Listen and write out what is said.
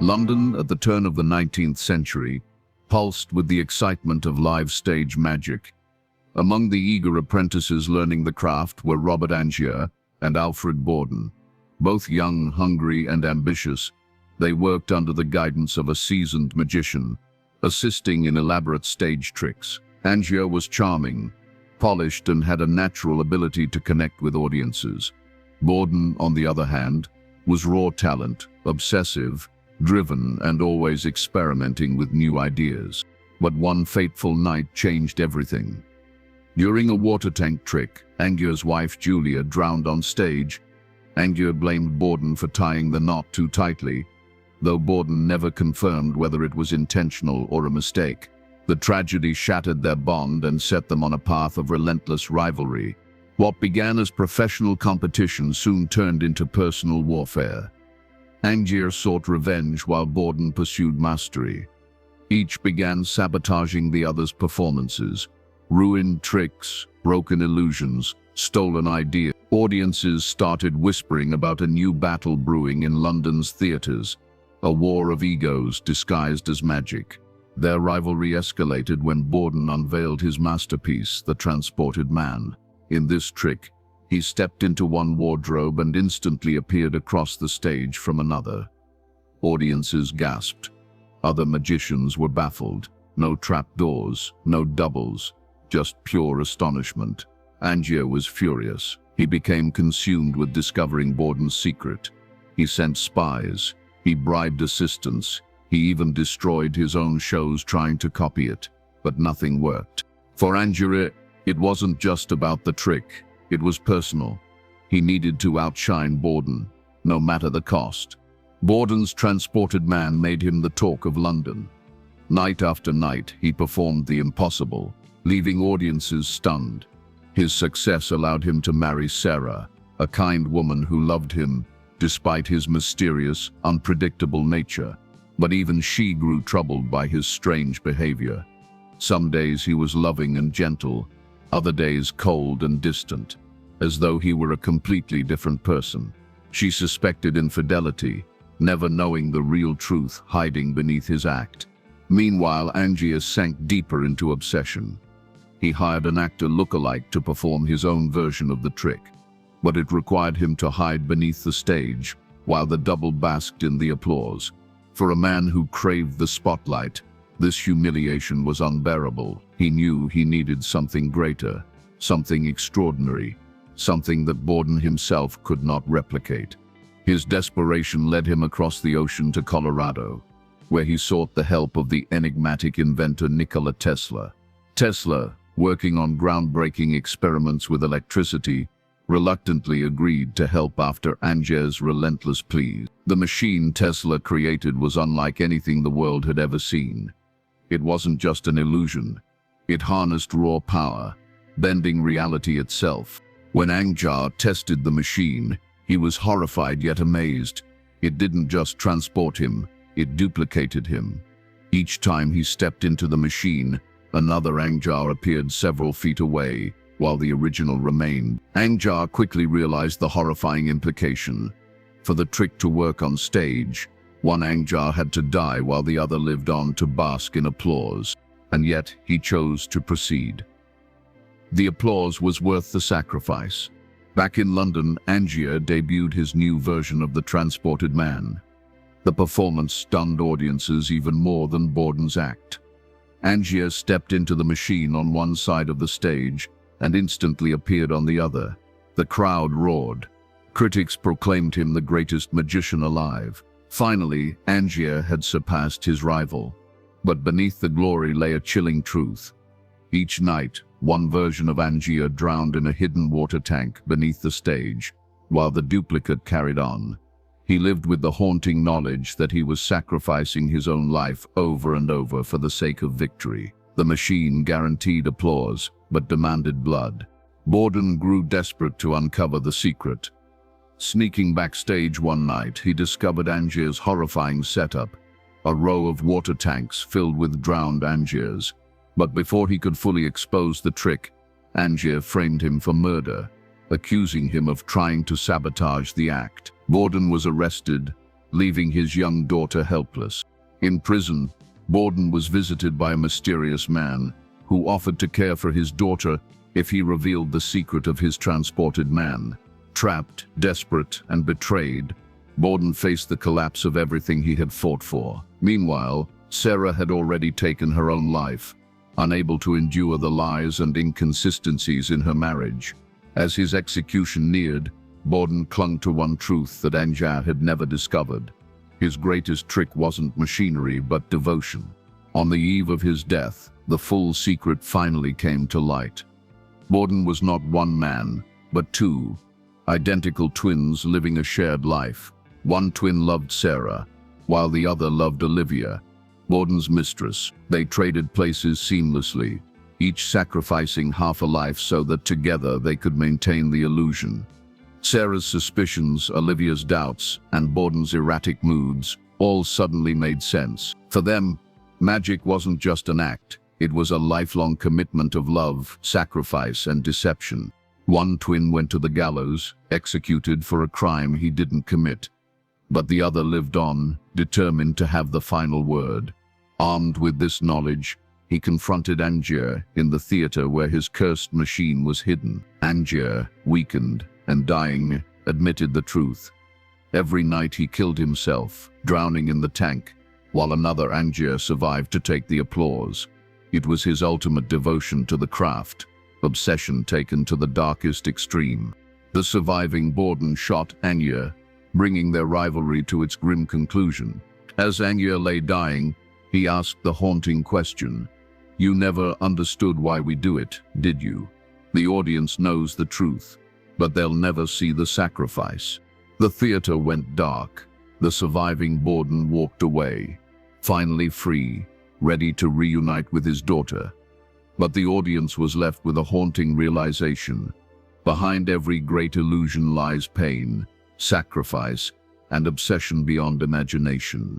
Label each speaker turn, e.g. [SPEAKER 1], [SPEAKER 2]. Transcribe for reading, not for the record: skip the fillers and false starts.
[SPEAKER 1] London, at the turn of the 19th century, pulsed with the excitement of live stage magic. Among the eager apprentices learning the craft were Robert Angier and Alfred Borden. Both young, hungry, and ambitious, they worked under the guidance of a seasoned magician, assisting in elaborate stage tricks. Angier was charming, polished, and had a natural ability to connect with audiences. Borden, on the other hand, was raw talent, obsessive, driven, and always experimenting with new ideas. But one fateful night changed everything. During a water tank trick, Angier's wife Julia drowned on stage. Angier blamed Borden for tying the knot too tightly, though Borden never confirmed whether it was intentional or a mistake. The tragedy shattered their bond and set them on a path of relentless rivalry. What began as professional competition soon turned into personal warfare. Angier sought revenge while Borden pursued mastery. Each began sabotaging the other's performances. Ruined tricks, broken illusions, stolen ideas. Audiences started whispering about a new battle brewing in London's theatres, a war of egos disguised as magic. Their rivalry escalated when Borden unveiled his masterpiece, The Transported Man. In this trick, he stepped into one wardrobe and instantly appeared across the stage from another. Audiences gasped. Other magicians were baffled. No trapdoors, no doubles, just pure astonishment. Angier was furious. He became consumed with discovering Borden's secret. He sent spies. He bribed assistants. He even destroyed his own shows trying to copy it. But nothing worked. For Angier, it wasn't just about the trick. It was personal. He needed to outshine Borden, no matter the cost. Borden's Transported Man made him the talk of London. Night after night, he performed the impossible, leaving audiences stunned. His success allowed him to marry Sarah, a kind woman who loved him despite his mysterious, unpredictable nature. But even she grew troubled by his strange behavior. Some days he was loving and gentle, other days cold and distant, as though he were a completely different person. She suspected infidelity, never knowing the real truth hiding beneath his act. Meanwhile, Angier sank deeper into obsession. He hired an actor look-alike to perform his own version of the trick, but it required him to hide beneath the stage while the double basked in the applause. For a man who craved the spotlight, this humiliation was unbearable. He knew he needed something greater, something extraordinary, something that Borden himself could not replicate. His desperation led him across the ocean to Colorado, where he sought the help of the enigmatic inventor Nikola Tesla. Tesla, working on groundbreaking experiments with electricity, reluctantly agreed to help after Angier's relentless pleas. The machine Tesla created was unlike anything the world had ever seen. It wasn't just an illusion. It harnessed raw power, bending reality itself. When Angier tested the machine, he was horrified yet amazed. It didn't just transport him, it duplicated him. Each time he stepped into the machine, another Angier appeared several feet away, while the original remained. Angier quickly realized the horrifying implication. For the trick to work on stage, one Angier had to die while the other lived on to bask in applause, and yet he chose to proceed. The applause was worth the sacrifice. Back in London, Angier debuted his new version of The Transported Man. The performance stunned audiences even more than Borden's act. Angier stepped into the machine on one side of the stage and instantly appeared on the other. The crowd roared. Critics proclaimed him the greatest magician alive. Finally, Angier had surpassed his rival. But beneath the glory lay a chilling truth. Each night, one version of Angier drowned in a hidden water tank beneath the stage, while the duplicate carried on. He lived with the haunting knowledge that he was sacrificing his own life over and over for the sake of victory. The machine guaranteed applause, but demanded blood. Borden grew desperate to uncover the secret. Sneaking backstage one night, he discovered Angier's horrifying setup, a row of water tanks filled with drowned Angiers. But before he could fully expose the trick, Angier framed him for murder, accusing him of trying to sabotage the act. Borden was arrested, leaving his young daughter helpless. In prison, Borden was visited by a mysterious man who offered to care for his daughter if he revealed the secret of his transported man. Trapped, desperate, and betrayed, Borden faced the collapse of everything he had fought for. Meanwhile, Sarah had already taken her own life, unable to endure the lies and inconsistencies in her marriage. As his execution neared, Borden clung to one truth that Angier had never discovered. His greatest trick wasn't machinery, but devotion. On the eve of his death, the full secret finally came to light. Borden was not one man, but two, identical twins living a shared life. One twin loved Sarah, while the other loved Olivia, Borden's mistress. They traded places seamlessly, each sacrificing half a life so that together they could maintain the illusion. Sarah's suspicions, Olivia's doubts, and Borden's erratic moods all suddenly made sense. For them, magic wasn't just an act, it was a lifelong commitment of love, sacrifice, and deception. One twin went to the gallows, executed for a crime he didn't commit. But the other lived on, determined to have the final word. Armed with this knowledge, he confronted Angier in the theater where his cursed machine was hidden. Angier, weakened and dying, admitted the truth. Every night he killed himself, drowning in the tank, while another Angier survived to take the applause. It was his ultimate devotion to the craft, obsession taken to the darkest extreme. The surviving Borden shot Angier, bringing their rivalry to its grim conclusion. As Angier lay dying, he asked the haunting question, "You never understood why we do it, did you?" The audience knows the truth, but they'll never see the sacrifice. The theater went dark. The surviving Borden walked away, finally free, ready to reunite with his daughter. But the audience was left with a haunting realization. Behind every great illusion lies pain, sacrifice, and obsession beyond imagination.